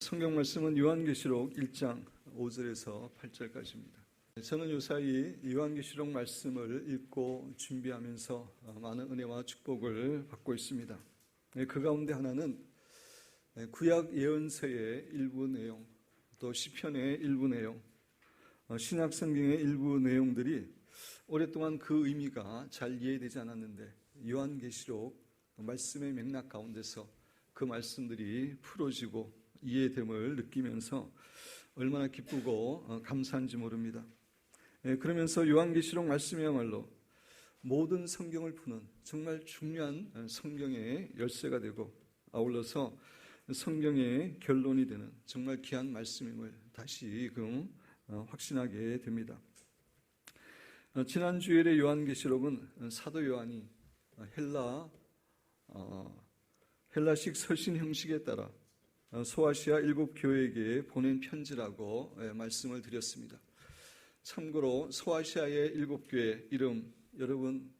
성경 말씀은 요한계시록 1장 5절에서 8절까지입니다. 저는 요사이 요한계시록 말씀을 읽고 준비하면서 많은 은혜와 축복을 받고 있습니다. 그 가운데 하나는 구약 예언서의 일부 내용, 또 시편의 일부 내용, 신약 성경의 일부 내용들이 오랫동안 그 의미가 잘 이해되지 않았는데 요한계시록 말씀의 맥락 가운데서 그 말씀들이 풀어지고 이해됨을 느끼면서 얼마나 기쁘고 감사한지 모릅니다. 그러면서 요한계시록 말씀이야말로 모든 성경을 푸는 정말 중요한 성경의 열쇠가 되고 아울러서 성경의 결론이 되는 정말 귀한 말씀임을 다시금 확신하게 됩니다. 지난 주일의 요한계시록은 사도 요한이 헬라식 서신 형식에 따라 소아시아 7교회에게 보낸 편지라고 말씀을 드렸습니다. 참고로 소아시아의 7교회 이름 여러분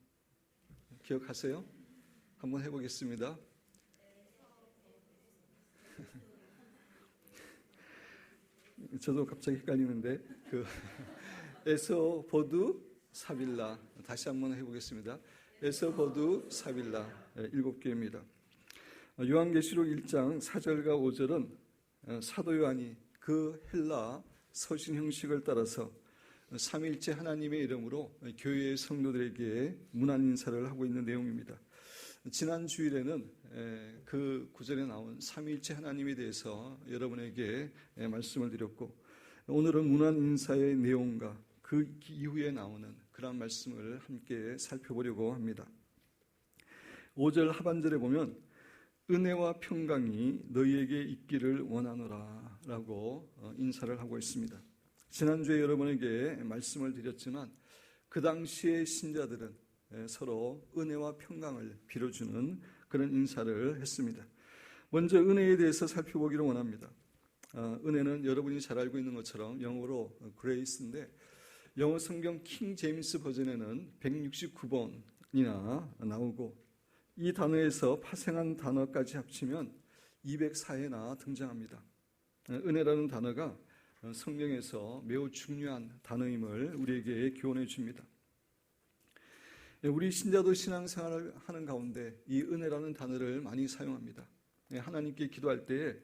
기억하세요? 한번 해보겠습니다. 저도 갑자기 헷갈리는데 에서, 보두, 사빌라 다시 한번 해보겠습니다. 에서, 보두, 사빌라 7교회입니다. 요한계시록 1장 4절과 5절은 사도 요한이 그 헬라 서신 형식을 따라서 삼위일체 하나님의 이름으로 교회의 성도들에게 문안 인사를 하고 있는 내용입니다. 지난 주일에는 그 구절에 나온 삼위일체 하나님에 대해서 여러분에게 말씀을 드렸고 오늘은 문안 인사의 내용과 그 이후에 나오는 그런 말씀을 함께 살펴보려고 합니다. 5절 하반절에 보면 은혜와 평강이 너희에게 있기를 원하노라 라고 인사를 하고 있습니다. 지난주에 여러분에게 말씀을 드렸지만 그 당시의 신자들은 서로 은혜와 평강을 빌어주는 그런 인사를 했습니다. 먼저 은혜에 대해서 살펴보기를 원합니다. 은혜는 여러분이 잘 알고 있는 것처럼 영어로 grace인데 영어 성경 킹 제임스 버전에는 169번이나 나오고 이 단어에서 파생한 단어까지 합치면 204회나 등장합니다. 은혜라는 단어가 성경에서 매우 중요한 단어임을 우리에게 교훈해 줍니다. 우리 신자도 신앙생활을 하는 가운데 이 은혜라는 단어를 많이 사용합니다. 하나님께 기도할 때에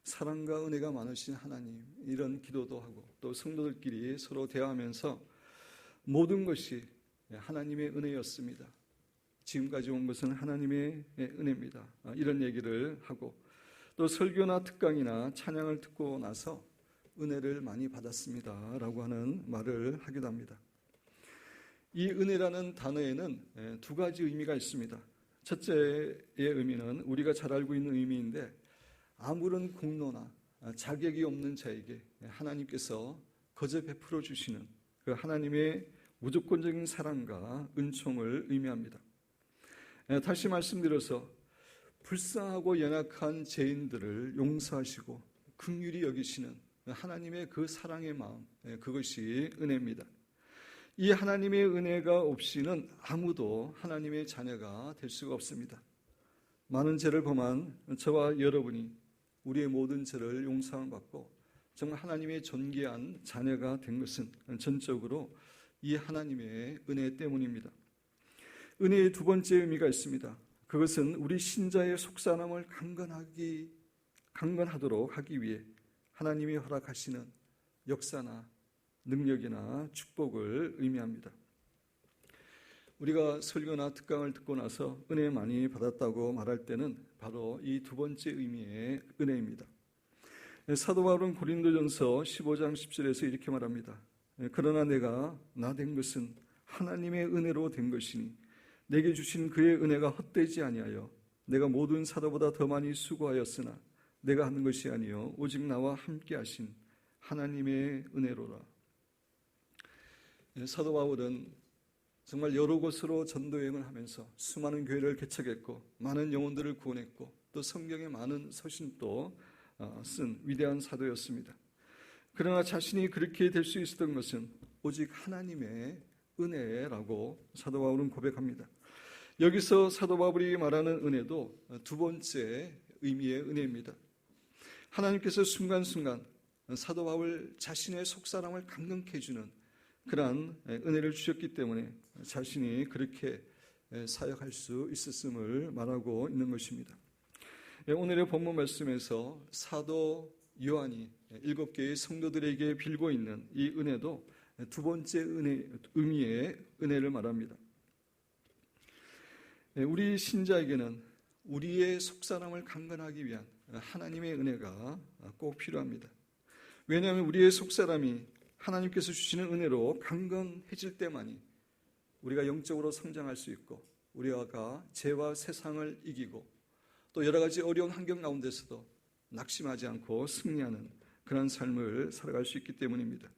사랑과 은혜가 많으신 하나님 이런 기도도 하고 또 성도들끼리 서로 대화하면서 모든 것이 하나님의 은혜였습니다. 지금까지 온 것은 하나님의 은혜입니다. 이런 얘기를 하고 또 설교나 특강이나 찬양을 듣고 나서 은혜를 많이 받았습니다 라고 하는 말을 하기도 합니다. 이 은혜라는 단어에는 두 가지 의미가 있습니다. 첫째의 의미는 우리가 잘 알고 있는 의미인데 아무런 공로나 자격이 없는 자에게 하나님께서 거저 베풀어 주시는 그 하나님의 무조건적인 사랑과 은총을 의미합니다. 다시 말씀드려서 불쌍하고 연약한 죄인들을 용서하시고 긍휼히 여기시는 하나님의 그 사랑의 마음, 그것이 은혜입니다. 이 하나님의 은혜가 없이는 아무도 하나님의 자녀가 될 수가 없습니다. 많은 죄를 범한 저와 여러분이 우리의 모든 죄를 용서함을 받고 정말 하나님의 존귀한 자녀가 된 것은 전적으로 이 하나님의 은혜 때문입니다. 은혜의 두 번째 의미가 있습니다. 그것은 우리 신자의 속사람을 강건하도록 하기 위해 하나님이 허락하시는 역사나 능력이나 축복을 의미합니다. 우리가 설교나 특강을 듣고 나서 은혜 많이 받았다고 말할 때는 바로 이 두 번째 의미의 은혜입니다. 사도 바울은 고린도전서 15장 10절에서 이렇게 말합니다. 그러나 내가 나 된 것은 하나님의 은혜로 된 것이니 내게 주신 그의 은혜가 헛되지 아니하여 내가 모든 사도보다 더 많이 수고하였으나 내가 하는 것이 아니요 오직 나와 함께 하신 하나님의 은혜로라. 사도 바울은 정말 여러 곳으로 전도여행을 하면서 수많은 교회를 개척했고 많은 영혼들을 구원했고 또 성경에 많은 서신도 쓴 위대한 사도였습니다. 그러나 자신이 그렇게 될 수 있었던 것은 오직 하나님의 은혜라고 사도 바울은 고백합니다. 여기서 사도 바울이 말하는 은혜도 두 번째 의미의 은혜입니다. 하나님께서 순간순간 사도 바울 자신의 속사람을 감동케 해주는 그러한 은혜를 주셨기 때문에 자신이 그렇게 사역할 수 있었음을 말하고 있는 것입니다. 오늘의 본문 말씀에서 사도 요한이 7개의 성도들에게 빌고 있는 이 은혜도 두 번째 의미의 은혜를 말합니다. 우리 신자에게는 우리의 속사람을 강건하기 위한 하나님의 은혜가 꼭 필요합니다. 왜냐하면 우리의 속사람이 하나님께서 주시는 은혜로 강건해질 때만이 우리가 영적으로 성장할 수 있고 우리가 죄와 세상을 이기고 또 여러 가지 어려운 환경 가운데서도 낙심하지 않고 승리하는 그런 삶을 살아갈 수 있기 때문입니다.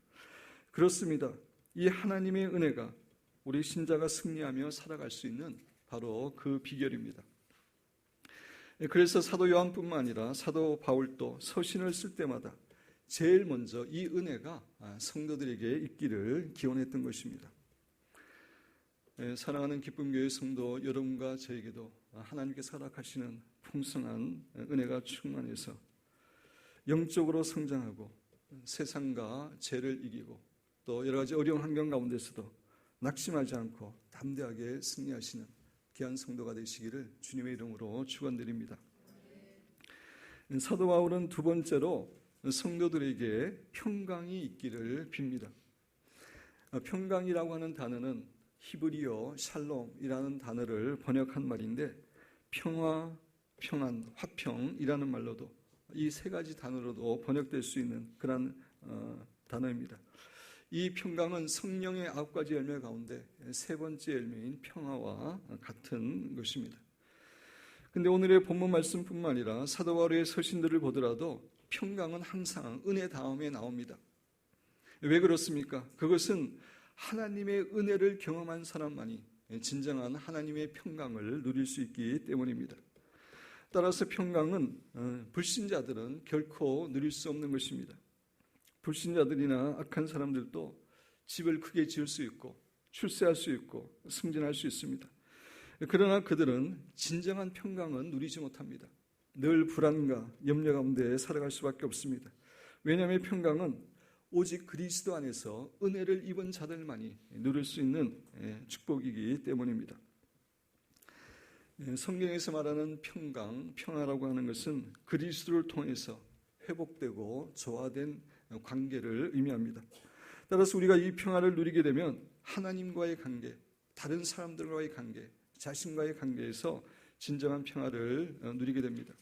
그렇습니다. 이 하나님의 은혜가 우리 신자가 승리하며 살아갈 수 있는 바로 그 비결입니다. 그래서 사도 요한뿐만 아니라 사도 바울도 서신을 쓸 때마다 제일 먼저 이 은혜가 성도들에게 있기를 기원했던 것입니다. 사랑하는 기쁨교회 성도 여러분과 저에게도 하나님께서 허락하시는 풍성한 은혜가 충만해서 영적으로 성장하고 세상과 죄를 이기고 또 여러 가지 어려운 환경 가운데서도 낙심하지 않고 담대하게 승리하시는 귀한 성도가 되시기를 주님의 이름으로 축원드립니다. 사도 바울은 두 번째로 성도들에게 평강이 있기를 빕니다. 평강이라고 하는 단어는 히브리어 샬롬이라는 단어를 번역한 말인데 평화, 평안, 화평이라는 말로도 이 세 가지 단어로도 번역될 수 있는 그런 단어입니다. 이 평강은 성령의 9가지 열매 가운데 세 번째 열매인 평화와 같은 것입니다. 근데 오늘의 본문 말씀뿐만 아니라 사도 바울의 서신들을 보더라도 평강은 항상 은혜 다음에 나옵니다. 왜 그렇습니까? 그것은 하나님의 은혜를 경험한 사람만이 진정한 하나님의 평강을 누릴 수 있기 때문입니다. 따라서 평강은 불신자들은 결코 누릴 수 없는 것입니다. 불신자들이나 악한 사람들도 집을 크게 지을 수 있고 출세할 수 있고 승진할 수 있습니다. 그러나 그들은 진정한 평강은 누리지 못합니다. 늘 불안과 염려 가운데 살아갈 수밖에 없습니다. 왜냐하면 평강은 오직 그리스도 안에서 은혜를 입은 자들만이 누릴 수 있는 축복이기 때문입니다. 성경에서 말하는 평강, 평화라고 하는 것은 그리스도를 통해서 회복되고 조화된 관계를 의미합니다. 따라서 우리가 이 평화를 누리게 되면 하나님과의 관계, 다른 사람들과의 관계, 자신과의 관계에서 진정한 평화를 누리게 됩니다.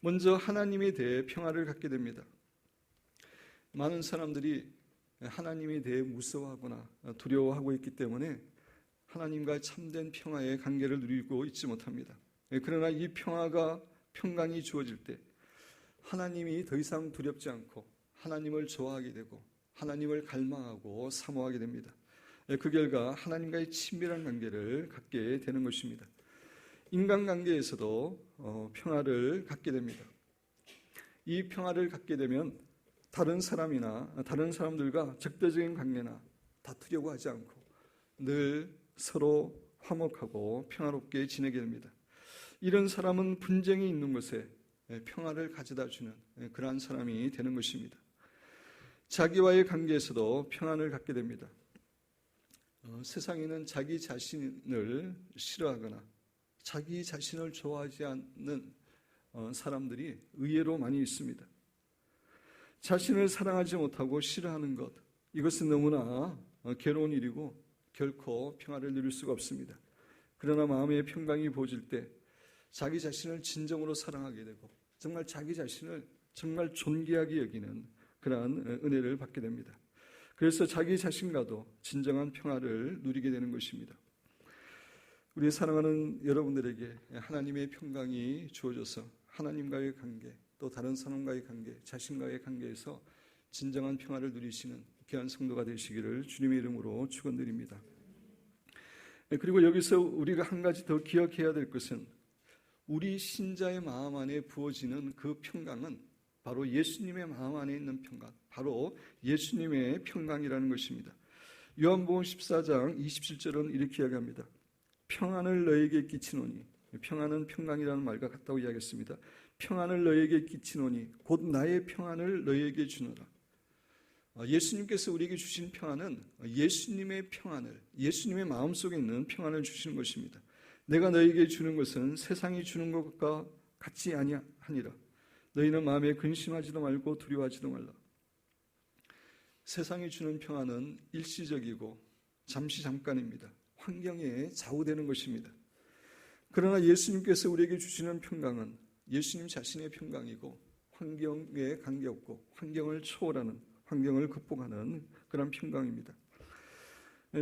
먼저 하나님에 대해 평화를 갖게 됩니다. 많은 사람들이 하나님에 대해 무서워하거나 두려워하고 있기 때문에 하나님과 참된 평화의 관계를 누리고 있지 못합니다. 그러나 이 평강이 주어질 때 하나님이 더 이상 두렵지 않고 하나님을 좋아하게 되고 하나님을 갈망하고 사모하게 됩니다. 그 결과 하나님과의 친밀한 관계를 갖게 되는 것입니다. 인간관계에서도 평화를 갖게 됩니다. 이 평화를 갖게 되면 다른 사람이나 다른 사람들과 적대적인 관계나 다투려고 하지 않고 늘 서로 화목하고 평화롭게 지내게 됩니다. 이런 사람은 분쟁이 있는 곳에 평화를 가져다 주는 그러한 사람이 되는 것입니다. 자기와의 관계에서도 평안을 갖게 됩니다. 세상에는 자기 자신을 싫어하거나 자기 자신을 좋아하지 않는 사람들이 의외로 많이 있습니다. 자신을 사랑하지 못하고 싫어하는 것, 이것은 너무나 괴로운 일이고 결코 평화를 누릴 수가 없습니다. 그러나 마음의 평강이 보질 때 자기 자신을 진정으로 사랑하게 되고 정말 자기 자신을 정말 존귀하게 여기는 그러한 은혜를 받게 됩니다. 그래서 자기 자신과도 진정한 평화를 누리게 되는 것입니다. 우리 사랑하는 여러분들에게 하나님의 평강이 주어져서 하나님과의 관계, 또 다른 사람과의 관계, 자신과의 관계에서 진정한 평화를 누리시는 귀한 성도가 되시기를 주님의 이름으로 축원드립니다. 그리고 여기서 우리가 한 가지 더 기억해야 될 것은 우리 신자의 마음 안에 부어지는 그 평강은 바로 예수님의 마음 안에 있는 평강, 바로 예수님의 평강이라는 것입니다. 요한복음 14장 27절은 이렇게 이야기합니다. 평안을 너에게 끼치노니, 평안은 평강이라는 말과 같다고 이야기했습니다. 평안을 너희에게 끼치노니 곧 나의 평안을 너희에게 주노라. 예수님께서 우리에게 주신 평안은 예수님의 평안을, 예수님의 마음속에 있는 평안을 주시는 것입니다. 내가 너희에게 주는 것은 세상이 주는 것과 같지 아니하니라. 너희는 마음에 근심하지도 말고 두려워하지도 말라. 세상이 주는 평안은 일시적이고 잠시 잠깐입니다. 환경에 좌우되는 것입니다. 그러나 예수님께서 우리에게 주시는 평강은 예수님 자신의 평강이고 환경에 관계없고 환경을 초월하는, 환경을 극복하는 그런 평강입니다.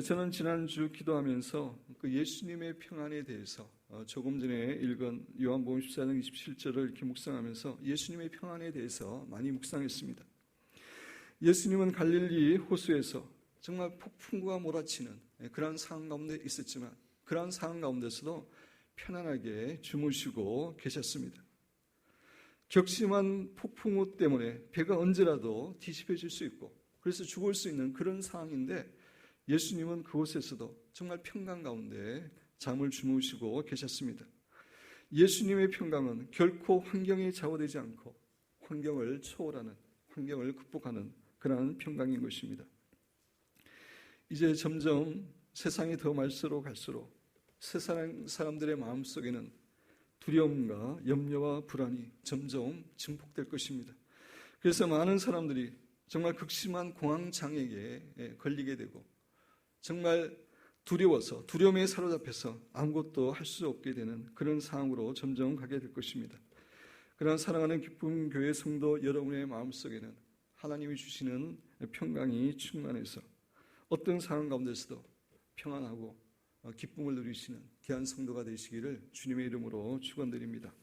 저는 지난주 기도하면서 그 예수님의 평안에 대해서 조금 전에 읽은 요한복음 14장 27절을 이렇게 묵상하면서 예수님의 평안에 대해서 많이 묵상했습니다. 예수님은 갈릴리 호수에서 정말 폭풍과 몰아치는 그런 상황 가운데 있었지만 그런 상황 가운데서도 편안하게 주무시고 계셨습니다. 격심한 폭풍우 때문에 배가 언제라도 뒤집혀질 수 있고 그래서 죽을 수 있는 그런 상황인데 예수님은 그곳에서도 정말 평강 가운데 잠을 주무시고 계셨습니다. 예수님의 평강은 결코 환경에 좌우되지 않고 환경을 초월하는, 환경을 극복하는 그러한 평강인 것입니다. 이제 점점 세상이 더 말세로 갈수록 세상 사람들의 마음속에는 두려움과 염려와 불안이 점점 증폭될 것입니다. 그래서 많은 사람들이 정말 극심한 공황장애에 걸리게 되고 정말 두려워서 두려움에 사로잡혀서 아무것도 할 수 없게 되는 그런 상황으로 점점 가게 될 것입니다. 그러나 사랑하는 기쁨 교회 성도 여러분의 마음속에는 하나님이 주시는 평강이 충만해서 어떤 상황 가운데서도 평안하고 기쁨을 누리시는 귀한 성도가 되시기를 주님의 이름으로 축원드립니다.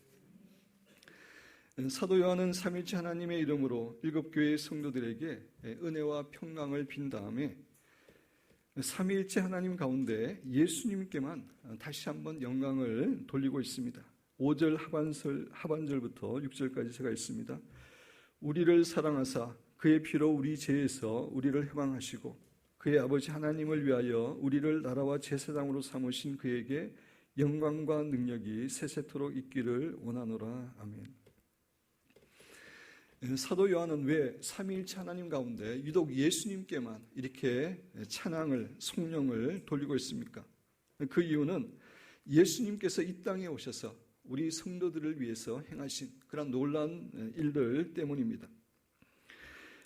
사도 요한은 삼위일체 하나님의 이름으로 7교회의 성도들에게 은혜와 평강을 빈 다음에 삼위일체 하나님 가운데 예수님께만 다시 한번 영광을 돌리고 있습니다. 5절 하반절부터 6절까지 제가 읽습니다. 우리를 사랑하사 그의 피로 우리 죄에서 우리를 해방하시고 그의 아버지 하나님을 위하여 우리를 나라와 제사장으로 삼으신 그에게 영광과 능력이 세세토록 있기를 원하노라. 아멘. 사도 요한은 왜 삼위일체 하나님 가운데 유독 예수님께만 이렇게 찬양을, 성령을 돌리고 있습니까? 그 이유는 예수님께서 이 땅에 오셔서 우리 성도들을 위해서 행하신 그런 놀라운 일들 때문입니다.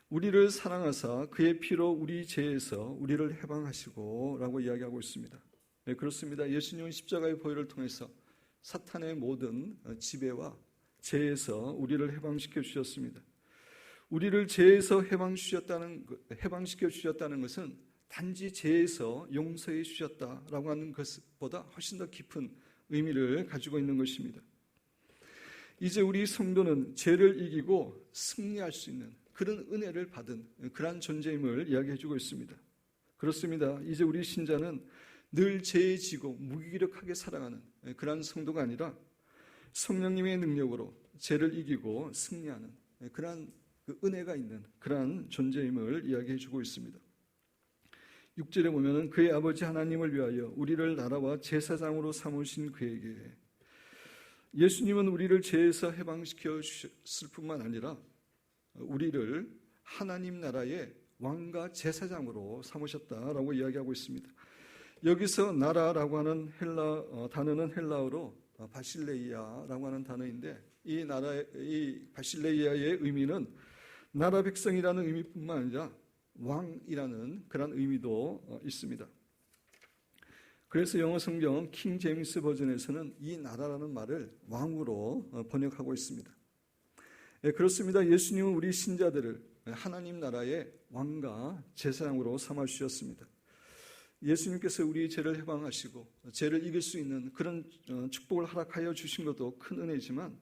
우리를 사랑하사 그의 피로 우리 죄에서 우리를 해방하시고 라고 이야기하고 있습니다. 네, 그렇습니다. 예수님은 십자가의 보혈을 통해서 사탄의 모든 지배와 죄에서 우리를 해방시켜 주셨습니다. 우리를 죄에서 해방시켜 주셨다는 것은 단지 죄에서 용서해 주셨다라고 하는 것보다 훨씬 더 깊은 의미를 가지고 있는 것입니다. 이제 우리 성도는 죄를 이기고 승리할 수 있는 그런 은혜를 받은 그러한 존재임을 이야기해 주고 있습니다. 그렇습니다. 이제 우리 신자는 늘 죄에 지고 무기력하게 살아가는 그러한 성도가 아니라 성령님의 능력으로 죄를 이기고 승리하는 그러한 그 은혜가 있는 그러한 존재임을 이야기해 주고 있습니다. 6절에 보면 그의 아버지 하나님을 위하여 우리를 나라와 제사장으로 삼으신 그에게, 예수님은 우리를 죄에서 해방시켜 주셨을 뿐만 아니라 우리를 하나님 나라의 왕과 제사장으로 삼으셨다라고 이야기하고 있습니다. 여기서 나라라고 하는 단어는 헬라어로 바실레이아라고 하는 단어인데 이 바실레이아의 의미는 나라 백성이라는 의미뿐만 아니라 왕이라는 그런 의미도 있습니다. 그래서 영어 성경 킹 제임스 버전에서는 이 나라라는 말을 왕으로 번역하고 있습니다. 그렇습니다. 예수님은 우리 신자들을 하나님 나라의 왕과 제사장으로 삼아 주셨습니다. 예수님께서 우리 죄를 해방하시고 죄를 이길 수 있는 그런 축복을 허락하여 주신 것도 큰 은혜지만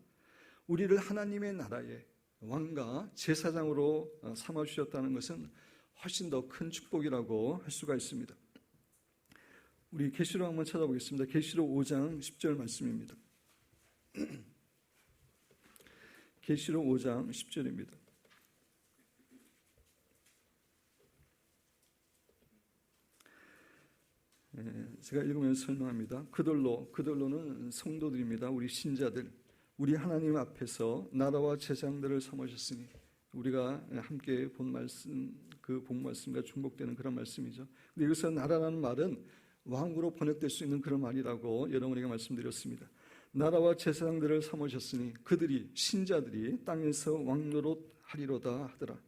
우리를 하나님의 나라의 왕과 제사장으로 삼아 주셨다는 것은 훨씬 더 큰 축복이라고 할 수가 있습니다. 우리 계시록 한번 찾아보겠습니다. 계시록 5장 10절 말씀입니다. 계시록 5장 10절입니다. 제가 읽으면서 설명합니다. 그들로는 성도들입니다. 우리 신자들. 우리 하나님 앞에서 나라와 제사장들을 삼으셨으니, 우리가 함께 본 말씀, 그 본 말씀과 중복되는 그런 말씀이죠. 근데 여기서 나라라는 말은 왕으로 번역될 수 있는 그런 말이라고 여러분에게 말씀드렸습니다. 나라와 제사장들을 삼으셨으니 그들이, 신자들이 땅에서 왕노릇하리로다 하더라.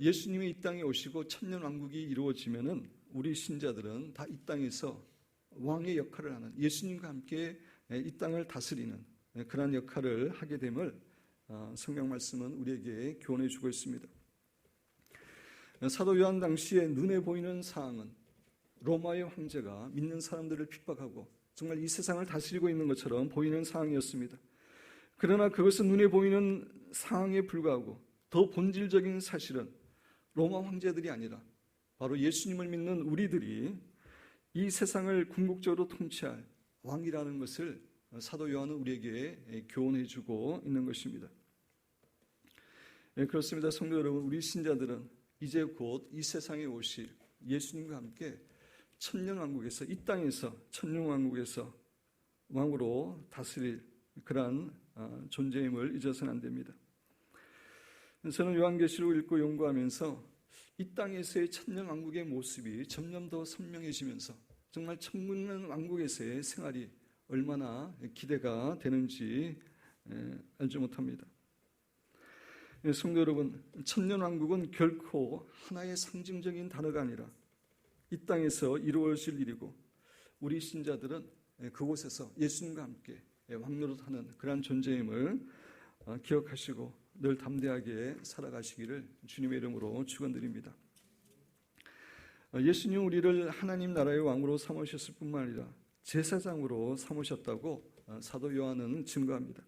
예수님이 이 땅에 오시고 천년왕국이 이루어지면은 우리 신자들은 다 이 땅에서 왕의 역할을 하는, 예수님과 함께 이 땅을 다스리는 그러한 역할을 하게 됨을 성경 말씀은 우리에게 교훈해 주고 있습니다. 사도 요한 당시에 눈에 보이는 상황은 로마의 황제가 믿는 사람들을 핍박하고 정말 이 세상을 다스리고 있는 것처럼 보이는 상황이었습니다. 그러나 그것은 눈에 보이는 상황에 불과하고 더 본질적인 사실은 로마 황제들이 아니라 바로 예수님을 믿는 우리들이 이 세상을 궁극적으로 통치할 왕이라는 것을 사도 요한은 우리에게 교훈해 주고 있는 것입니다. 그렇습니다. 성도 여러분, 우리 신자들은 이제 곧 이 세상에 오실 예수님과 함께 천년왕국에서, 이 땅에서 천년왕국에서 왕으로 다스릴 그러한 존재임을 잊어서는 안 됩니다. 저는 요한계시록을 읽고 연구하면서 이 땅에서의 천년왕국의 모습이 점점 더 선명해지면서 정말 천년왕국에서의 생활이 얼마나 기대가 되는지 알지 못합니다. 성도 여러분, 천년왕국은 결코 하나의 상징적인 단어가 아니라 이 땅에서 이루어질 일이고, 우리 신자들은 그곳에서 예수님과 함께 왕노릇하는 그러한 존재임을 기억하시고 늘 담대하게 살아가시기를 주님의 이름으로 축원드립니다. 예수님 우리를 하나님 나라의 왕으로 삼으셨을 뿐만 아니라 제사장으로 삼으셨다고 사도 요한은 증거합니다.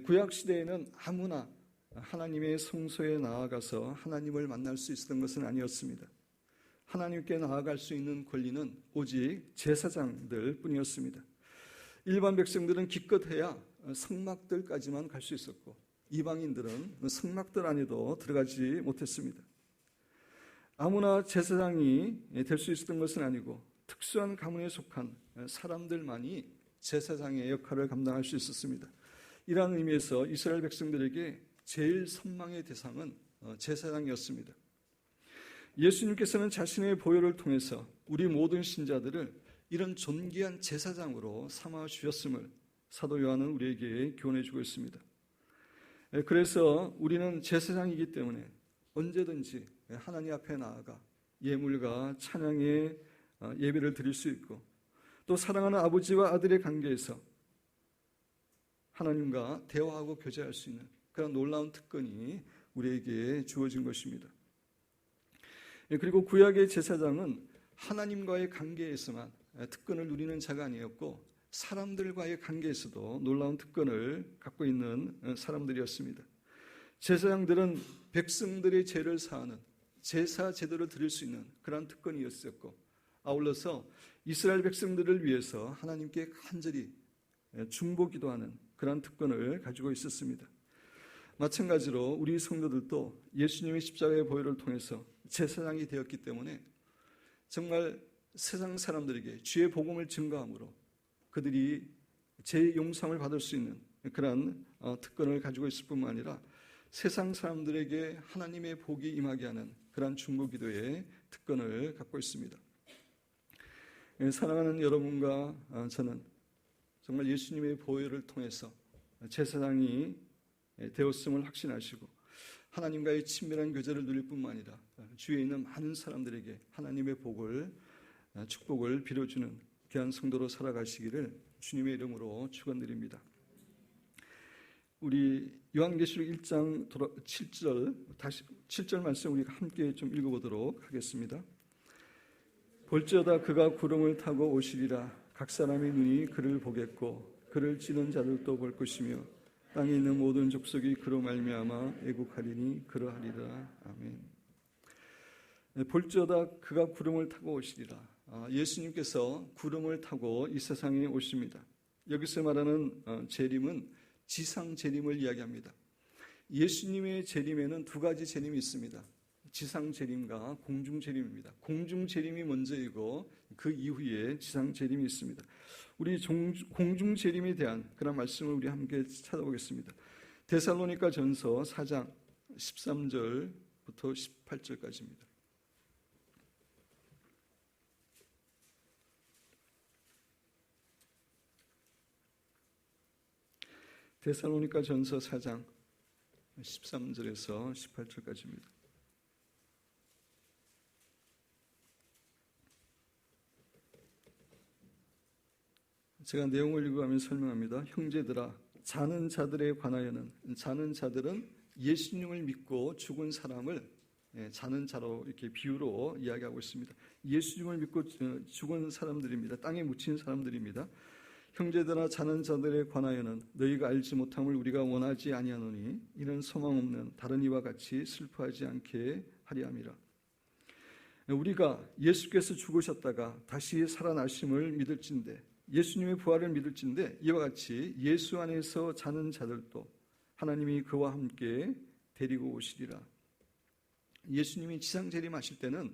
구약 시대에는 아무나 하나님의 성소에 나아가서 하나님을 만날 수 있었던 것은 아니었습니다. 하나님께 나아갈 수 있는 권리는 오직 제사장들 뿐이었습니다. 일반 백성들은 기껏해야 성막들까지만 갈 수 있었고, 이방인들은 성막들 안에도 들어가지 못했습니다. 아무나 제사장이 될 수 있었던 것은 아니고 특수한 가문에 속한 사람들만이 제사장의 역할을 감당할 수 있었습니다. 이러한 의미에서 이스라엘 백성들에게 제일 선망의 대상은 제사장이었습니다. 예수님께서는 자신의 보혈을 통해서 우리 모든 신자들을 이런 존귀한 제사장으로 삼아 주셨음을 사도 요한은 우리에게 교훈해 주고 있습니다. 그래서 우리는 제사장이기 때문에 언제든지 하나님 앞에 나아가 예물과 찬양의 예배를 드릴 수 있고, 또 사랑하는 아버지와 아들의 관계에서 하나님과 대화하고 교제할 수 있는 그런 놀라운 특권이 우리에게 주어진 것입니다. 그리고 구약의 제사장은 하나님과의 관계에서만 특권을 누리는 자가 아니었고, 사람들과의 관계에서도 놀라운 특권을 갖고 있는 사람들이었습니다. 제사장들은 백성들의 죄를 사하는 제사 제도를 드릴 수 있는 그런 특권이었었고, 아울러서 이스라엘 백성들을 위해서 하나님께 간절히 중보기도하는 그런 특권을 가지고 있었습니다. 마찬가지로 우리 성도들도 예수님의 십자가의 보혈을 통해서 제사장이 되었기 때문에 정말 세상 사람들에게 주의 복음을 증거함으로 그들이 죄 용서를 받을 수 있는 그런 특권을 가지고 있을 뿐만 아니라 세상 사람들에게 하나님의 복이 임하게 하는 그런 중보기도의 특권을 갖고 있습니다. 사랑하는 여러분과 저는 정말 예수님의 보혈을 통해서 제사장이 되었음을 확신하시고 하나님과의 친밀한 교제를 누릴 뿐만 아니라 주위에 있는 많은 사람들에게 하나님의 복을, 축복을 빌어주는 귀한 성도로 살아가시기를 주님의 이름으로 축원드립니다. 우리 요한계시록 1장 7절 말씀 우리가 함께 좀 읽어보도록 하겠습니다. 볼지어다 그가 구름을 타고 오시리라. 각 사람의 눈이 그를 보겠고 그를 찌는 자들도 볼 것이며 땅에 있는 모든 족속이 그로 말미암아 애국하리니 그러하리라. 아멘. 볼지어다 그가 구름을 타고 오시리라. 예수님께서 구름을 타고 이 세상에 오십니다. 여기서 말하는 재림은 지상 재림을 이야기합니다. 예수님의 재림에는 두 가지 재림이 있습니다. 지상 재림과 공중 재림입니다. 공중 재림이 먼저이고 그 이후에 지상 재림이 있습니다. 우리 공중 재림에 대한 그런 말씀을 우리 함께 찾아보겠습니다. 데살로니가 전서 4장 13절부터 18절까지입니다. 데살로니가 전서 4장 13절에서 18절까지입니다. 제가 내용을 읽어가면 설명합니다. 형제들아, 자는 자들에 관하여는, 자는 자들은 예수님을 믿고 죽은 사람을 자는 자로 이렇게 비유로 이야기하고 있습니다. 예수님을 믿고 죽은 사람들입니다. 땅에 묻힌 사람들입니다. 형제들아, 자는 자들에 관하여는 너희가 알지 못함을 우리가 원하지 아니하노니 이는 소망 없는 다른 이와 같이 슬퍼하지 않게 하려 함이라. 우리가 예수께서 죽으셨다가 다시 살아나심을 믿을진대, 예수님의 부활을 믿을진대, 이와 같이 예수 안에서 자는 자들도 하나님이 그와 함께 데리고 오시리라. 예수님이 지상 재림하실 때는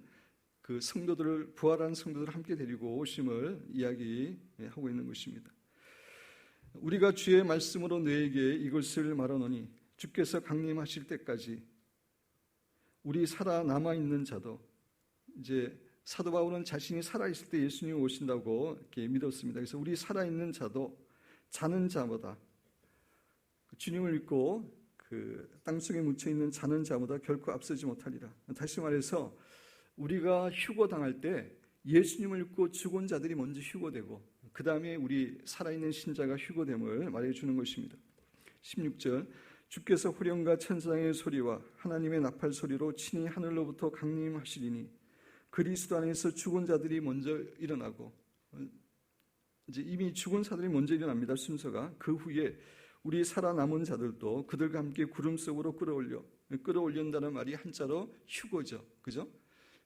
그 성도들을, 부활한 성도들을 함께 데리고 오심을 이야기하고 있는 것입니다. 우리가 주의 말씀으로 너에게 이것을 말하노니 주께서 강림하실 때까지 우리 살아남아 있는 자도, 이제 사도 바울은 자신이 살아있을 때 예수님이 오신다고 이렇게 믿었습니다. 그래서 우리 살아있는 자도 자는 자보다, 주님을 믿고 그 땅속에 묻혀있는 자는 자보다 결코 앞서지 못하리라. 다시 말해서 우리가 휴거당할 때 예수님을 믿고 죽은 자들이 먼저 휴거되고 그 다음에 우리 살아있는 신자가 휴거됨을 말해주는 것입니다. 16절, 주께서 후령과 천사의 소리와 하나님의 나팔 소리로 친히 하늘로부터 강림하시리니 그리스도 안에서 죽은 자들이 먼저 일어나고, 이제 이미 죽은 자들이 먼저 일어납니다. 순서가. 그 후에 우리 살아남은 자들도 그들과 함께 구름 속으로 끌어올린다는 말이 한자로 휴거죠. 그죠?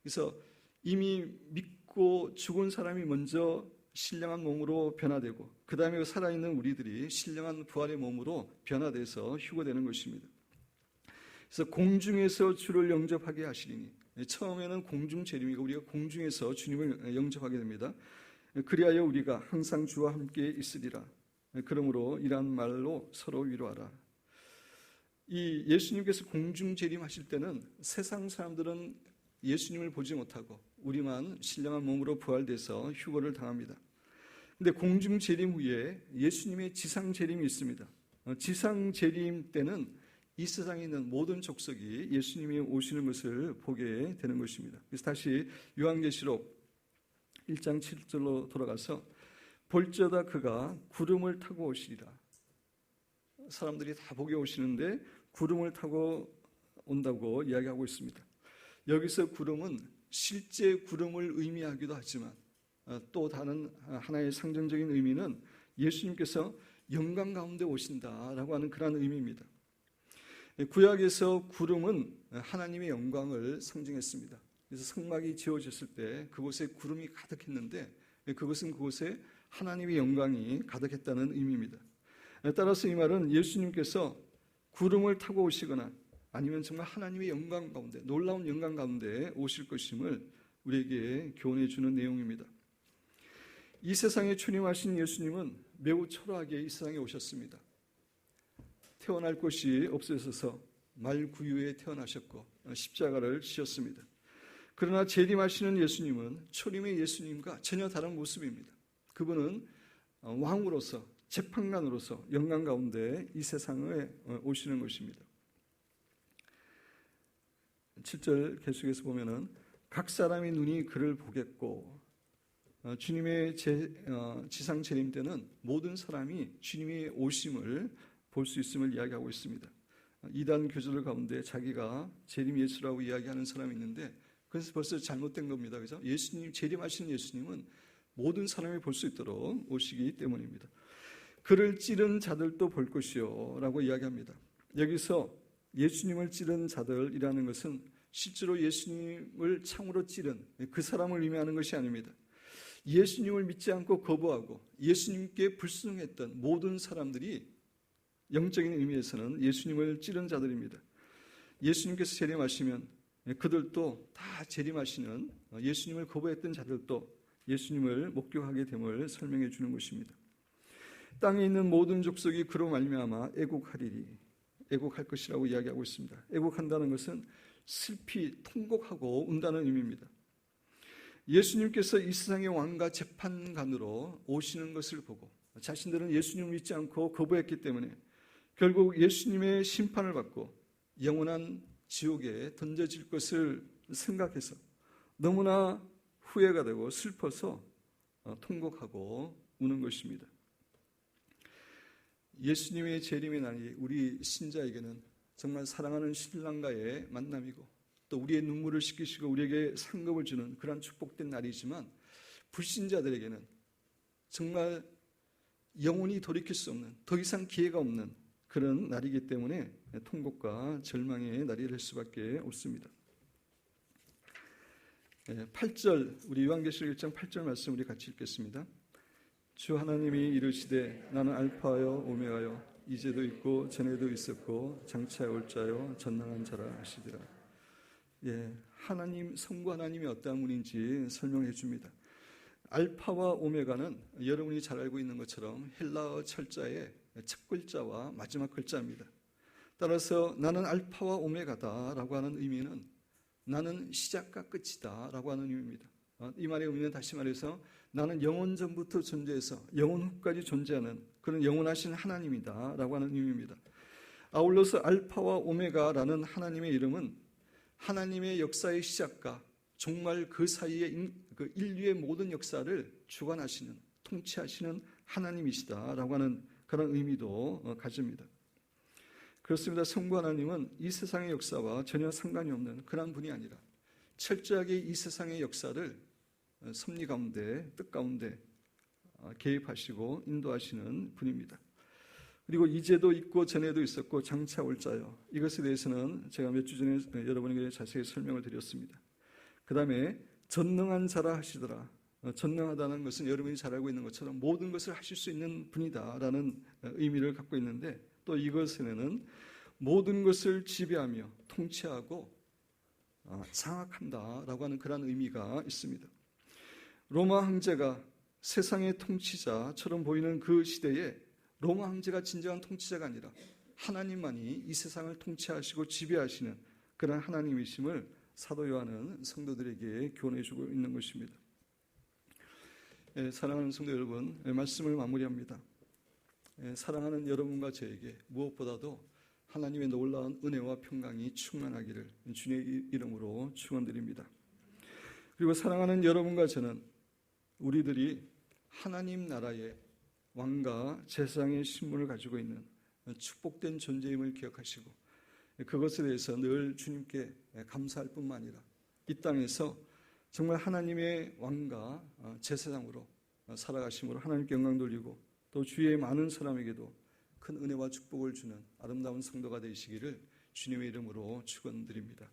그래서 이미 믿고 죽은 사람이 먼저 신령한 몸으로 변화되고 그 다음에 살아있는 우리들이 신령한 부활의 몸으로 변화돼서 휴거되는 것입니다. 그래서 공중에서 주를 영접하게 하시리니, 처음에는 공중 재림이고 우리가 공중에서 주님을 영접하게 됩니다. 그리하여 우리가 항상 주와 함께 있으리라. 그러므로 이러한 말로 서로 위로하라. 이 예수님께서 공중 재림하실 때는 세상 사람들은 예수님을 보지 못하고 우리만 신령한 몸으로 부활돼서 휴거를 당합니다. 근데 공중 재림 후에 예수님의 지상 재림이 있습니다. 지상 재림 때는 이 세상에 있는 모든 족속이 예수님이 오시는 것을 보게 되는 것입니다. 그래서 다시 요한계시록 1장 7절로 돌아가서 볼지어다 그가 구름을 타고 오시리라. 사람들이 다 보게 오시는데 구름을 타고 온다고 이야기하고 있습니다. 여기서 구름은 실제 구름을 의미하기도 하지만 또 다른 하나의 상징적인 의미는 예수님께서 영광 가운데 오신다라고 하는 그런 의미입니다. 구약에서 구름은 하나님의 영광을 상징했습니다. 그래서 성막이 지어졌을 때 그곳에 구름이 가득했는데 그것은 그곳에 하나님의 영광이 가득했다는 의미입니다. 따라서 이 말은 예수님께서 구름을 타고 오시거나 아니면 정말 하나님의 영광 가운데, 놀라운 영광 가운데 오실 것임을 우리에게 교훈해 주는 내용입니다. 이 세상에 출임하신 예수님은 매우 초라하게 이 세상에 오셨습니다. 태어날 곳이 없으셔서 말구유에 태어나셨고 십자가를 지셨습니다. 그러나 재림하시는 예수님은 초림의 예수님과 전혀 다른 모습입니다. 그분은 왕으로서, 재판관으로서 영광 가운데 이 세상에 오시는 것입니다. 7절 계속해서 보면은 각 사람의 눈이 그를 보겠고, 주님의 지상 재림 때는 모든 사람이 주님의 오심을 볼 수 있음을 이야기하고 있습니다. 이단 교주들 가운데 자기가 재림 예수라고 이야기하는 사람이 있는데 그래서 벌써 잘못된 겁니다. 그래서 예수님, 재림하시는 예수님은 모든 사람이 볼 수 있도록 오시기 때문입니다. 그를 찌른 자들도 볼 것이요 라고 이야기합니다. 여기서 예수님을 찌른 자들이라는 것은 실제로 예수님을 창으로 찌른 그 사람을 의미하는 것이 아닙니다. 예수님을 믿지 않고 거부하고 예수님께 불순종했던 모든 사람들이 영적인 의미에서는 예수님을 찌른 자들입니다. 예수님께서 재림하시면 그들도 다 재림하시는 예수님을 거부했던 자들도 예수님을 목격하게 됨을 설명해 주는 것입니다. 땅에 있는 모든 족속이 그로 말미암아 애곡하리리. 애곡할 것이라고 이야기하고 있습니다. 애곡한다는 것은 슬피 통곡하고 운다는 의미입니다. 예수님께서 이 세상의 왕과 재판관으로 오시는 것을 보고 자신들은 예수님을 믿지 않고 거부했기 때문에 결국 예수님의 심판을 받고 영원한 지옥에 던져질 것을 생각해서 너무나 후회가 되고 슬퍼서 통곡하고 우는 것입니다. 예수님의 재림의 날이 우리 신자에게는 정말 사랑하는 신랑과의 만남이고 또 우리의 눈물을 씻기시고 우리에게 상급을 주는 그런 축복된 날이지만 불신자들에게는 정말 영원히 돌이킬 수 없는 더 이상 기회가 없는 그런 날이기 때문에 통곡과 절망의 날이 될 수밖에 없습니다. 8절 우리 요한계시록 1장 8절 말씀 우리 같이 읽겠습니다. 주 하나님이 이르시되 나는 알파요 오메가요 이제도 있고 전에도 있었고 장차 올 자요 전능한 자라 하시더라. 하나님 성부 하나님이 어떠한 분인지 설명해 줍니다. 알파와 오메가는 여러분이 잘 알고 있는 것처럼 헬라어 철자의 첫 글자와 마지막 글자입니다. 따라서 나는 알파와 오메가다라고 하는 의미는 나는 시작과 끝이다 라고 하는 의미입니다. 이 말의 의미는 다시 말해서 나는 영원 전부터 존재해서 영원 후까지 존재하는 그런 영원하신 하나님이다 라고 하는 의미입니다. 아울러서 알파와 오메가라는 하나님의 이름은 하나님의 역사의 시작과 정말 그 사이에 그 인류의 모든 역사를 주관하시는 통치하시는 하나님이시다라고 하는 그런 의미도 가집니다. 그렇습니다. 성부 하나님은 이 세상의 역사와 전혀 상관이 없는 그런 분이 아니라 철저하게 이 세상의 역사를 섭리 가운데 뜻 가운데 개입하시고 인도하시는 분입니다. 그리고 이제도 있고 전에도 있었고 장차 올 자요. 이것에 대해서는 제가 몇 주 전에 여러분에게 자세히 설명을 드렸습니다. 그 다음에 전능한 자라 하시더라. 전능하다는 것은 여러분이 잘 알고 있는 것처럼 모든 것을 하실 수 있는 분이다라는 의미를 갖고 있는데 또 이것에는 모든 것을 지배하며 통치하고 장악한다라고 하는 그런 의미가 있습니다. 로마 황제가 세상의 통치자처럼 보이는 그 시대에 로마 황제가 진정한 통치자가 아니라 하나님만이 이 세상을 통치하시고 지배하시는 그런 하나님이심을 사도 요한은 성도들에게 교훈해주고 있는 것입니다. 사랑하는 성도 여러분, 말씀을 마무리합니다. 사랑하는 여러분과 저에게 무엇보다도 하나님의 놀라운 은혜와 평강이 충만하기를 주님의 이름으로 축원드립니다. 그리고 사랑하는 여러분과 저는 우리들이 하나님 나라의 왕과 제사장의 신분을 가지고 있는 축복된 존재임을 기억하시고 그것에 대해서 늘 주님께 감사할 뿐만 아니라 이 땅에서 정말 하나님의 왕과 제사장으로 살아가심으로 하나님께 영광 돌리고 또 주위의 많은 사람에게도 큰 은혜와 축복을 주는 아름다운 성도가 되시기를 주님의 이름으로 축원드립니다.